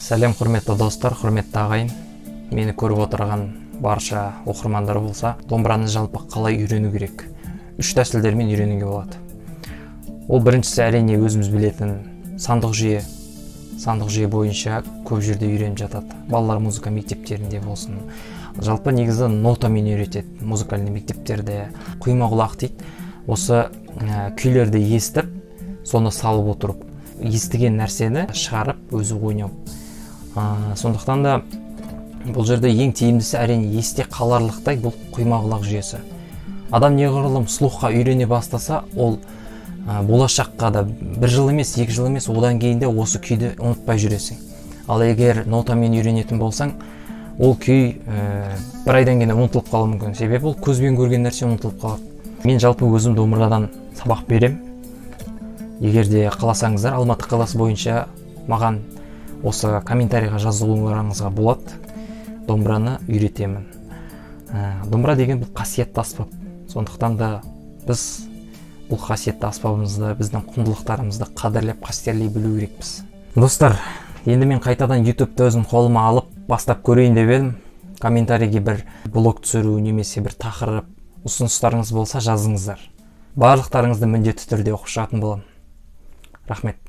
Сәлем құрметті достар, құрметті ағайын. Мені көріп отырған барша оқырмандар болса, домбыраны жалпы қалай үйрену керек? 3 тәсілдермен үйренуге болады. Ол біріншісі әрине өзіміз білетін сандық жүйе. Сандық жүйе бойынша көп жерде үйреніп жатады. Балалар музыка мектептерінде болсын. Жалпы негізі нотамен үйретеді. Музыкальный мектептерде құйма құлақ дейді. Осы күйлерді естіп, соны салып отырып, естіген нәрсені шығарып өзі ойнау. Сондықтан да бұл жерде ең тиімдісі әрине есте қаларлықтай бұл құйма құлақ жүйесі. Адам неғұрлым слухқа үйрене бастаса, ол болашаққа да 1 жыл емес, 2 жыл емес, одан кейін де осы күйді ұмытпай жүресің. Ал егер нотамен үйренетін болсаң, ол күй 1 айдан кейін ұмытылып қалуы мүмкін. Себебі ол көзбен көрген нәрсе ұмытылып қалады. Мен жалпы өзім домбырадан сабақ берем. Егер де қаласаңыздар, Алматы қаласы бойынша маған осы комментарийға жазылуларыңызға болады. Домбыраны үйретемін. Домбыра деген бұл қасиетті аспап. Сондықтан да біз бұл қасиетті аспабымызды, біздің құндылықтарымызды қадірлеп, қастерлей білу керекпіз. Достар, енді мен қайтадан YouTube'ды өзім қолыма алып, бастап көрейін деп едім. Комментарийге бір блог түсіру немесе бір тақырып ұсыныстарыңыз болса жазыңыздар. Барлықтарыңызды міндетті түрде оқып шығатын боламын. Рахмет.